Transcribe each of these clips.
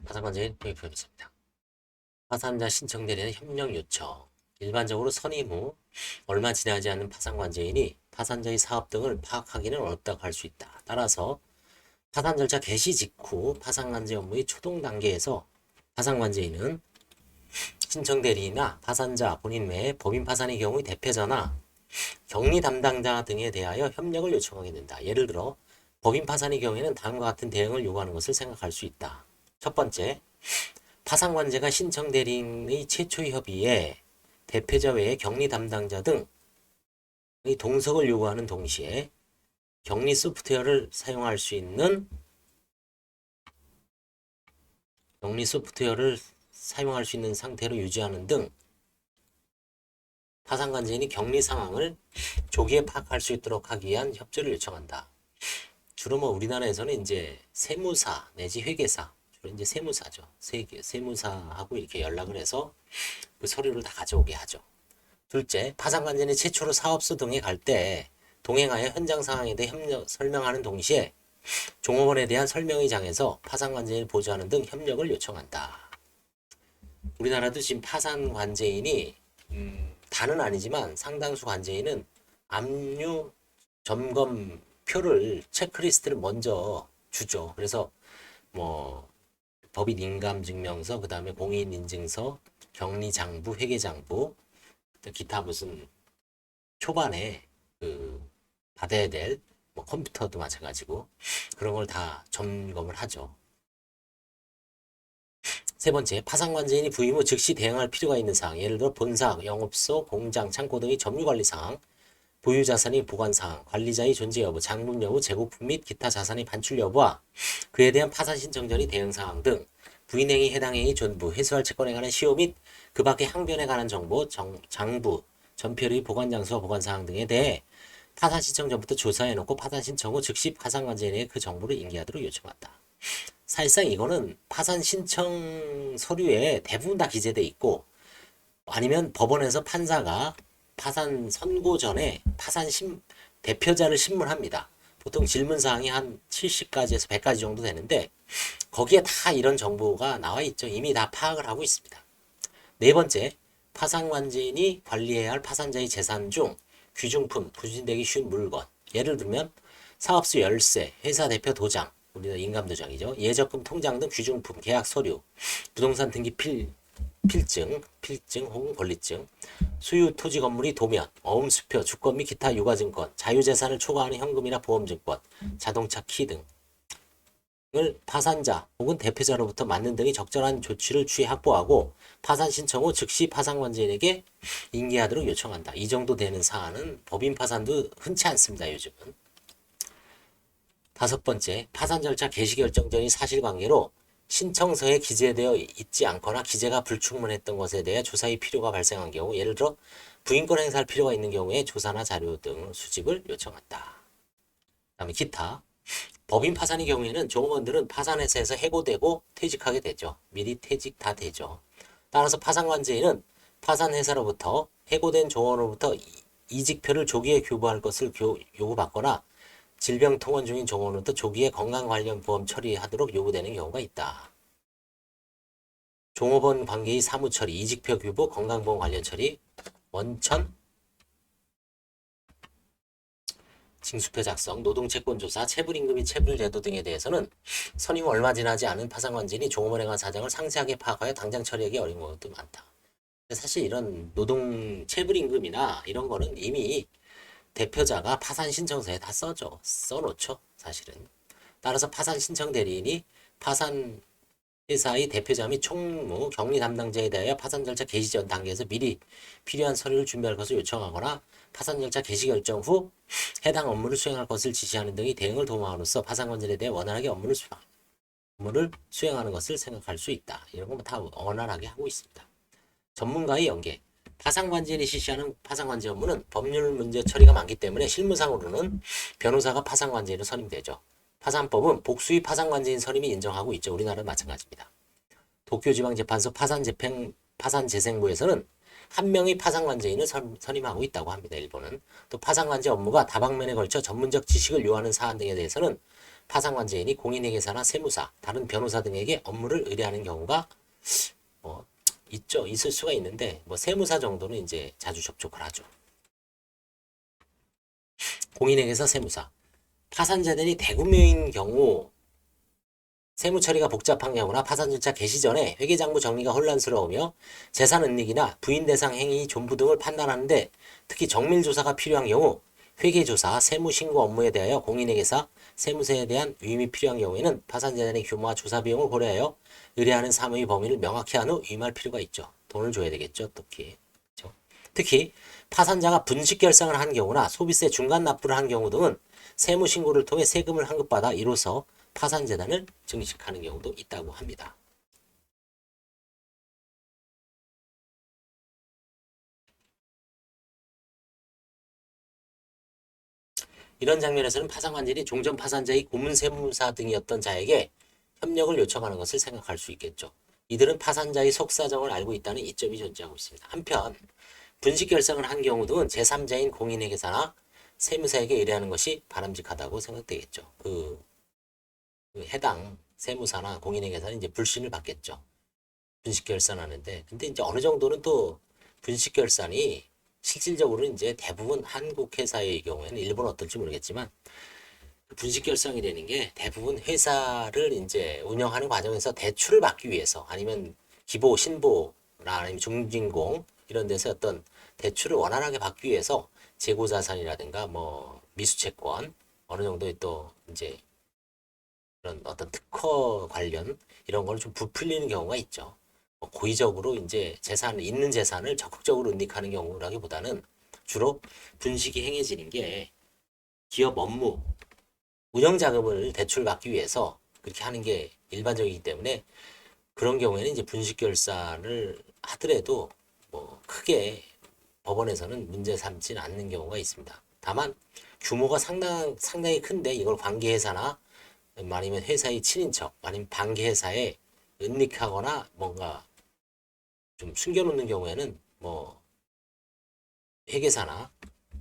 파산관제인 도입표입니다. 파산자 신청 대리는 협력 요청. 일반적으로 선임 후 얼마 지나지 않는 파산관제인이 파산자의 사업 등을 파악하기는 어렵다고 할 수 있다. 따라서 파산 절차 개시 직후 파산관제 업무의 초동 단계에서 파산관제인은 신청 대리나 파산자 본인 외에 법인 파산의 경우 대표자나 격리 담당자 등에 대하여 협력을 요청하게 된다. 예를 들어 법인 파산의 경우에는 다음과 같은 대응을 요구하는 것을 생각할 수 있다. 첫 번째, 파산관제가 신청 대리인의 최초 협의에 대표자 외에 격리 담당자 등의 동석을 요구하는 동시에 격리 소프트웨어를 사용할 수 있는 상태로 유지하는 등 파산관제인이 격리 상황을 조기에 파악할 수 있도록 하기 위한 협조를 요청한다. 주로 우리나라에서는 이제 세무사 내지 회계사, 주로 이제 세무사죠. 세무사하고 이렇게 연락을 해서 그 서류를 다 가져오게 하죠. 둘째, 파산관제인이 최초로 사업소 등에 갈 때 동행하여 현장 상황에 대해 설명하는 동시에 종업원에 대한 설명의 장에서 파산관제인을 보조하는 등 협력을 요청한다. 우리나라도 지금 파산관제인이 다는 아니지만 상당수 관제인은 압류 점검표를 체크리스트를 먼저 주죠. 그래서 법인 인감증명서, 그 다음에 공인인증서, 격리장부, 회계장부, 기타 무슨 초반에 받아야 될 컴퓨터도 마찬가지고 그런 걸 다 점검을 하죠. 세 번째, 파산관제인이 부임 후 즉시 대응할 필요가 있는 사항, 예를 들어 본사, 영업소, 공장, 창고 등의 점유관리 사항, 보유자산의 보관 사항, 관리자의 존재 여부, 장문 여부, 재고품 및 기타 자산의 반출 여부와 그에 대한 파산 신청 전의 대응 사항 등 부인행위 해당 행위 전부, 회수할 채권에 관한 시효 및 그 밖의 항변에 관한 정보, 장부, 전표의 보관 장소와 보관 사항 등에 대해 파산 신청 전부터 조사해놓고 파산 신청 후 즉시 파산관제인에게 그 정보를 인계하도록 요청한다. 사실상 이거는 파산 신청 서류에 대부분 다 기재돼 있고 아니면 법원에서 판사가 파산 선고 전에 대표자를 신문합니다. 보통 질문사항이 한 70가지에서 100가지 정도 되는데 거기에 다 이런 정보가 나와 있죠. 이미 다 파악을 하고 있습니다. 네 번째, 파산관제인이 관리해야 할 파산자의 재산 중 귀중품, 부진되기 쉬운 물건, 예를 들면 사업소 열쇠, 회사 대표 도장, 우리가 인감도장이죠. 예적금 통장 등 귀중품, 계약 서류, 부동산 등기 필증 혹은 권리증, 소유 토지 건물이 도면, 어음수표, 주권 및 기타 유가증권, 자유재산을 초과하는 현금이나 보험증권, 자동차 키 등을 파산자 혹은 대표자로부터 맞는 등의 적절한 조치를 취해 확보하고 파산 신청 후 즉시 파산관제인에게 인계하도록 요청한다. 이 정도 되는 사안은 법인 파산도 흔치 않습니다. 요즘은. 다섯 번째, 파산 절차 개시 결정 전의 사실관계로 신청서에 기재되어 있지 않거나 기재가 불충분했던 것에 대해 조사의 필요가 발생한 경우, 예를 들어 부인권 행사할 필요가 있는 경우에 조사나 자료 등 수집을 요청한다. 다음에 기타. 법인 파산의 경우에는 종업원들은 파산회사에서 해고되고 퇴직하게 되죠. 미리 퇴직 다 되죠. 따라서 파산관제인은 파산회사로부터 해고된 종업원으로부터 이직표를 조기에 교부할 것을 요구받거나 질병 통원 중인 종업원으로부터 조기에 건강 관련 보험 처리하도록 요구되는 경우가 있다. 종업원 관계의 사무 처리, 이직표 교부, 건강보험 관련 처리, 원천, 징수표 작성, 노동채권 조사, 체불임금 및 체불제도 등에 대해서는 선임 얼마 지나지 않은 파산관제인이 종업원에 관한 사정을 상세하게 파악하여 당장 처리하기 어려운 것도 많다. 사실 이런 노동 체불임금이나 이런 거는 이미 대표자가 파산 신청서에 다 써놓죠. 사실은. 따라서 파산 신청 대리인이 파산 회사의 대표자 및 총무, 격리 담당자에 대하여 파산 절차 개시 전 단계에서 미리 필요한 서류를 준비할 것을 요청하거나 파산 절차 개시 결정 후 해당 업무를 수행할 것을 지시하는 등의 대응을 도모함으로써 파산관제에 대해 원활하게 업무를 수행하는 것을 생각할 수 있다. 이런 거 다 원활하게 하고 있습니다. 전문가의 연계. 파산관제인이 실시하는 파산관제 업무는 법률 문제 처리가 많기 때문에 실무상으로는 변호사가 파산관제인으로 선임되죠. 파산법은 복수의 파산관제인 선임이 인정하고 있죠. 우리나라는 마찬가지입니다. 도쿄지방재판소 파산재생부에서는 한 명의 파산관제인을 선임하고 있다고 합니다. 일본은. 또 파산관제 업무가 다방면에 걸쳐 전문적 지식을 요하는 사안 등에 대해서는 파상관제인이 공인회계사나 세무사, 다른 변호사 등에게 업무를 의뢰하는 경우가 있을 수가 있는데 세무사 정도는 이제 자주 접촉을 하죠. 공인회계사, 세무사. 파산재단이 대구명인 경우 세무 처리가 복잡한 경우나 파산 절차 개시 전에 회계장부 정리가 혼란스러우며 재산 은닉이나 부인 대상 행위 존부 등을 판단하는데 특히 정밀 조사가 필요한 경우 회계조사, 세무신고 업무에 대하여 공인회계사, 세무사에 대한 위임이 필요한 경우에는 파산재단의 규모와 조사 비용을 고려하여 의뢰하는 사무의 범위를 명확히 한 후 위임할 필요가 있죠. 돈을 줘야 되겠죠. 특히 파산자가 분식 결상을 한 경우나 소비세 중간 납부를 한 경우 등은 세무신고를 통해 세금을 환급받아 이로써 파산재단을 증식하는 경우도 있다고 합니다. 이런 장면에서는 파산관절이 종전 파산자의 고문세무사 등이었던 자에게 협력을 요청하는 것을 생각할 수 있겠죠. 이들은 파산자의 속사정을 알고 있다는 이점이 존재하고 있습니다. 한편 분식 결정을 한 경우 등은 제3자인 공인회계사나 세무사에게 의뢰하는 것이 바람직하다고 생각되겠죠. 그 해당 세무사나 공인회계사는 이제 불신을 받겠죠. 분식 결산하는데, 근데 이제 어느 정도는 또 분식 결산이 실질적으로 이제 대부분 한국 회사의 경우에는 일본 어떨지 모르겠지만 분식 결산이 되는 게 대부분 회사를 이제 운영하는 과정에서 대출을 받기 위해서 아니면 기보, 신보나 아니면 중진공 이런 데서 어떤 대출을 원활하게 받기 위해서 재고자산이라든가 미수채권 어느 정도의 또 이제 그런 어떤 특허 관련 이런 걸 좀 부풀리는 경우가 있죠. 고의적으로 이제 있는 재산을 적극적으로 은닉하는 경우라기보다는 주로 분식이 행해지는 게 기업 업무, 운영 자금을 대출받기 위해서 그렇게 하는 게 일반적이기 때문에 그런 경우에는 이제 분식 결산을 하더라도 크게 법원에서는 문제 삼지는 않는 경우가 있습니다. 다만 규모가 상당히 큰데 이걸 관계회사나 아니면 회사의 친인척 아니면 반계회사에 은닉하거나 뭔가 좀 숨겨놓는 경우에는 회계사나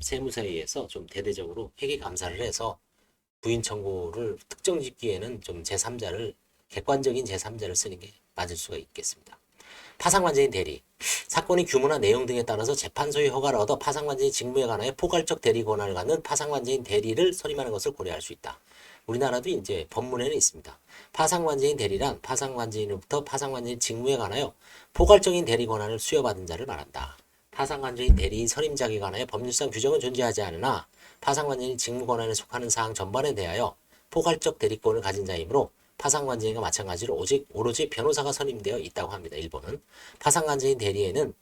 세무사에 의해서 좀 대대적으로 회계 감사를 해서 부인 청구를 특정 짓기에는 좀 객관적인 제3자를 쓰는 게 맞을 수가 있겠습니다. 파상관제인 대리. 사건의 규모나 내용 등에 따라서 재판소의 허가를 얻어 파상관제인 직무에 관하여 포괄적 대리 권한을 갖는 파상관제인 대리를 선임하는 것을 고려할 수 있다. 우리나라도 이제 법문에는 있습니다. 파상관제인 대리란 파상관제인으로부터 파상관제인 직무에 관하여 포괄적인 대리 권한을 수여받은 자를 말한다. 파상관제인 대리인 선임자에 관하여 법률상 규정은 존재하지 않으나 파상관제인 직무 권한에 속하는 사항 전반에 대하여 포괄적 대리권을 가진 자이므로 파상관제인과 마찬가지로 오로지 변호사가 선임되어 있다고 합니다. 일본은. 파상관제인 대리에는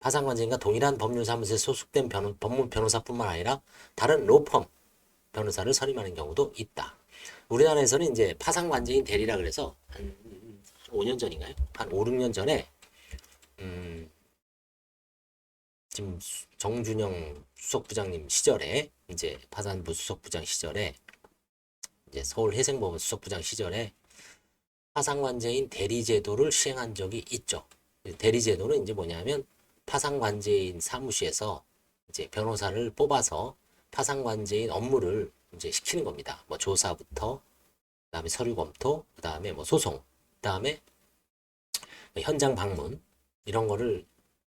파상관제인과 동일한 법률사무소에 소속된 법문 변호사뿐만 아니라 다른 로펌 변호사를 선임하는 경우도 있다. 우리나라에서는 이제 파상관제인 대리라 그래서 한 5년 전인가요? 한 5, 6년 전에 지금 정준영 수석부장님 시절에 이제 파산부 수석부장 시절에 이제 서울해생법원 수석부장 시절에 파상관제인 대리제도를 시행한 적이 있죠. 대리제도는 이제 뭐냐면 파상관제인 사무실에서 이제 변호사를 뽑아서 파상관제인 업무를 이제 시키는 겁니다. 조사부터 그다음에 서류 검토, 그다음에 소송, 그다음에 현장 방문 이런 거를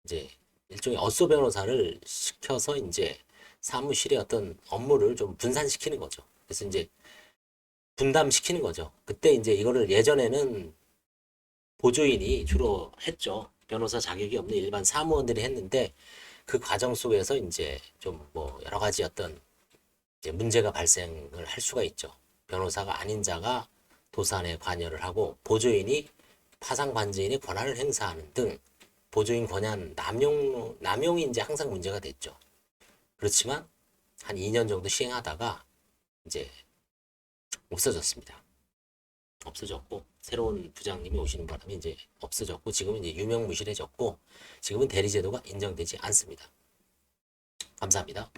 이제 일종의 어쏘 변호사를 시켜서 이제 사무실의 어떤 업무를 좀 분산시키는 거죠. 그래서 이제 분담시키는 거죠. 그때 이제 이거를 예전에는 보조인이 주로 했죠. 변호사 자격이 없는 일반 사무원들이 했는데 그 과정 속에서 이제 좀 여러 가지 어떤 이제 문제가 발생을 할 수가 있죠. 변호사가 아닌 자가 도산에 관여를 하고 보조인이 파상관제인의 권한을 행사하는 등 보조인 권한 남용이 이제 항상 문제가 됐죠. 그렇지만 한 2년 정도 시행하다가 이제 없어졌습니다. 없어졌고 새로운 부장님이 오시는 바람에 이제 없어졌고 지금은 이제 유명무실해졌고 지금은 대리제도가 인정되지 않습니다. 감사합니다.